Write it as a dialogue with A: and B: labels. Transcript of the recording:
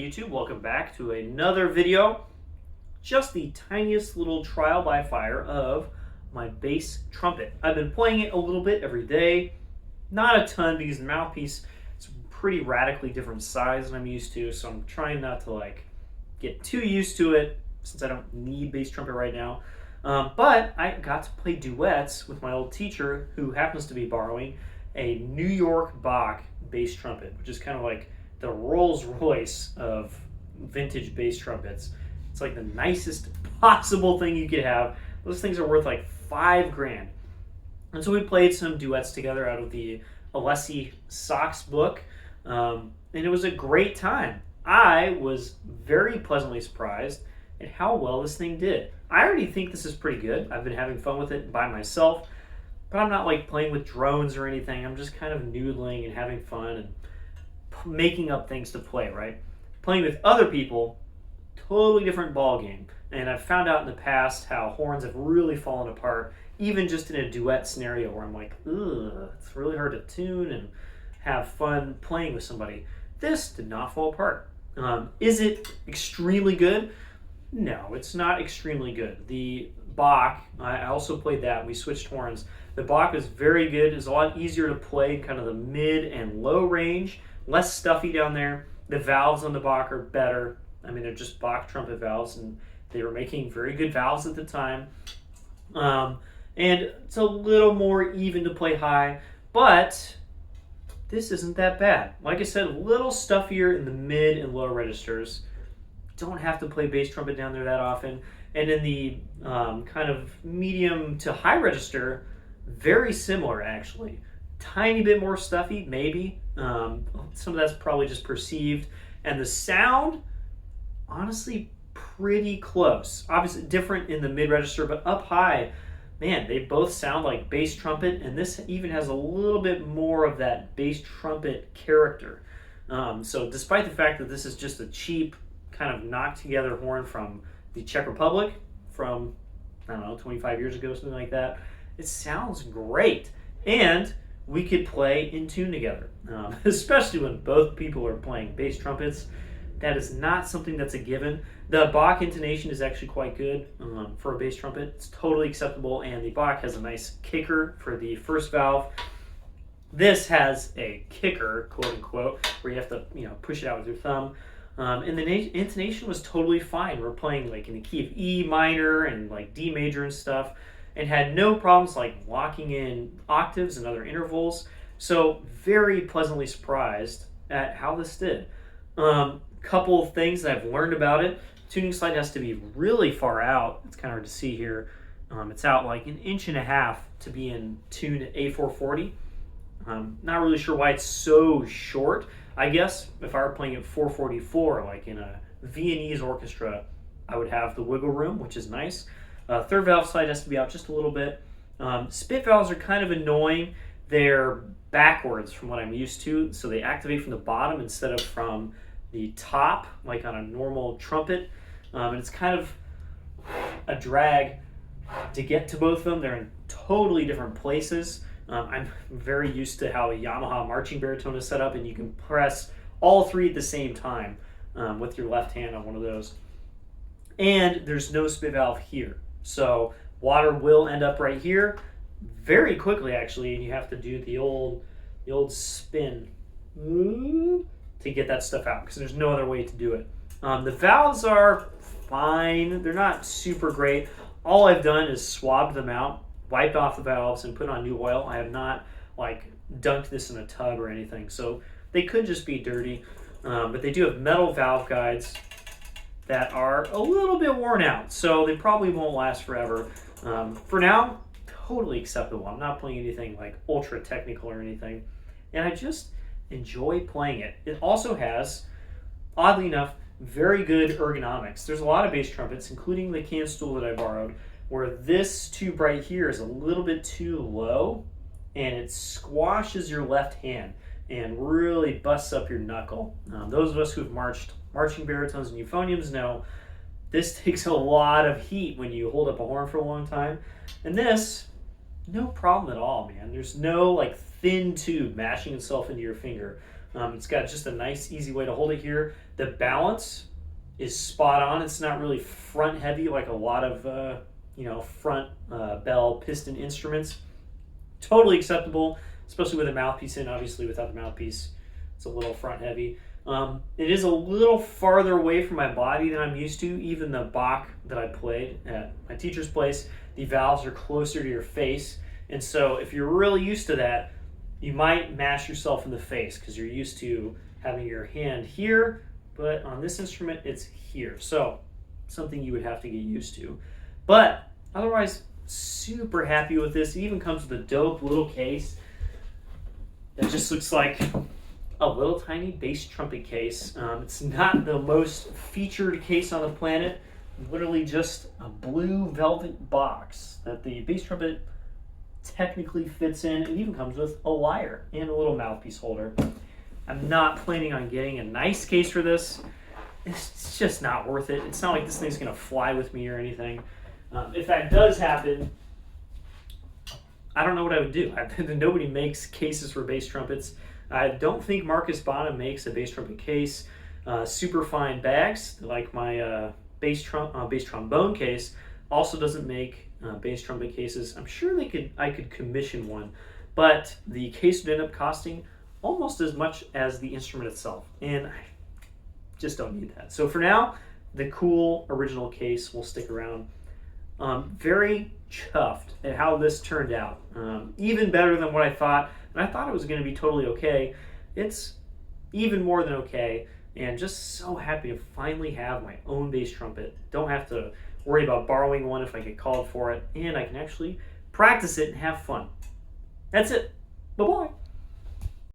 A: YouTube? Welcome back to another video. Just the tiniest little trial by fire of my bass trumpet. I've been playing it a little bit every day. Not a ton because the mouthpiece is pretty radically different size than I'm used to, so I'm trying not to get too used to it since I don't need bass trumpet right now. But I got to play duets with my old teacher who happens to be borrowing a New York Bach bass trumpet, which is kind of like the Rolls Royce of vintage bass trumpets. It's like the nicest possible thing you could have. Those things are worth like $5,000. And so we played some duets together out of the Alessi Sachs book, and it was a great time. I was very pleasantly surprised at how well this thing did. I already think this is pretty good. I've been having fun with it by myself, but I'm not like playing with drones or anything. I'm just kind of noodling and having fun and making up things to play, right? Playing with other people, totally different ball game. And I've found out in the past how horns have really fallen apart, even just in a duet scenario where I'm like, ugh, it's really hard to tune and have fun playing with somebody. This did not fall apart. Is it extremely good? No, it's not extremely good. The Bach, I also played that. We switched horns. The Bach is very good. It's a lot easier to play in kind of the mid and low range. Less stuffy down there. The valves on the Bach are better. I mean, they're just Bach trumpet valves, and they were making very good valves at the time. And it's a little more even to play high, but this isn't that bad. Like I said, a little stuffier in the mid and low registers. Don't have to play bass trumpet down there that often. And in the kind of medium to high register, very similar actually. Tiny bit more stuffy, maybe. Some of that's probably just perceived. And the sound, honestly, pretty close. Obviously different in the mid register, but up high, man, they both sound like bass trumpet, and this even has a little bit more of that bass trumpet character. So despite the fact that this is just a cheap, kind of knocked together horn from the Czech Republic from, I don't know, 25 years ago, something like that, it sounds great. And we could play in tune together, especially when both people are playing bass trumpets. That is not something that's a given. The Bach intonation is actually quite good for a bass trumpet. It's totally acceptable, and the Bach has a nice kicker for the first valve. This has a kicker, quote unquote, where you have to push it out with your thumb. And the intonation was totally fine. We're playing like in the key of E minor and like D major and stuff, and had no problems like locking in octaves and other intervals. So very pleasantly surprised at how this did. Couple of things that I've learned about it. Tuning slide has to be really far out. It's kind of hard to see here. It's out like 1.5 inches to be in tune at A440. Not really sure why it's so short. I guess if I were playing at 444, like in a Viennese orchestra, I would have the wiggle room, which is nice. Third valve slide has to be out just a little bit. Spit valves are kind of annoying. They're backwards from what I'm used to, so they activate from the bottom instead of from the top, like on a normal trumpet. And it's kind of a drag to get to both of them. They're in totally different places. I'm very used to how a Yamaha marching baritone is set up, and you can press all three at the same time with your left hand on one of those. And there's no spit valve here. So water will end up right here very quickly, actually, and you have to do the old spin to get that stuff out, because there's no other way to do it. The valves are fine. They're not super great. All I've done is swabbed them out, wiped off the valves, and put on new oil. I have not dunked this in a tub or anything, so they could just be dirty. But they do have metal valve guides that are a little bit worn out, so they probably won't last forever. For now, totally acceptable. I'm not playing anything like ultra technical or anything, and I just enjoy playing it. It also has, oddly enough, very good ergonomics. There's a lot of bass trumpets, including the can stool that I borrowed, where this tube right here is a little bit too low, and it squashes your left hand and really busts up your knuckle. Those of us who've marched marching baritones and euphoniums know this takes a lot of heat when you hold up a horn for a long time. And this, no problem at all, man. There's no thin tube mashing itself into your finger. It's got just a nice, easy way to hold it here. The balance is spot on. It's not really front heavy like a lot of front bell piston instruments. Totally acceptable, especially with a mouthpiece in. Obviously, without the mouthpiece, it's a little front heavy. It is a little farther away from my body than I'm used to. Even the Bach that I played at my teacher's place, the valves are closer to your face. And so if you're really used to that, you might mash yourself in the face because you're used to having your hand here, but on this instrument, it's here. So something you would have to get used to. But otherwise, super happy with this. It even comes with a dope little case that just looks like a little tiny bass trumpet case. It's not the most featured case on the planet. Literally just a blue velvet box that the bass trumpet technically fits in. It even comes with a lyre and a little mouthpiece holder. I'm not planning on getting a nice case for this. It's just not worth it. It's not like this thing's gonna fly with me or anything. If that does happen, I don't know what I would do. Nobody makes cases for bass trumpets. I don't think Marcus Bonham makes a bass trumpet case. Super fine bags, like my bass trombone case, also doesn't make bass trumpet cases. I'm sure I could commission one, but the case would end up costing almost as much as the instrument itself, and I just don't need that. So for now, the cool original case will stick around. Very chuffed at how this turned out. Even better than what I thought, and I thought it was going to be totally okay. It's even more than okay, and just so happy to finally have my own bass trumpet. Don't have to worry about borrowing one if I get called for it, and I can actually practice it and have fun. That's it. Bye-bye.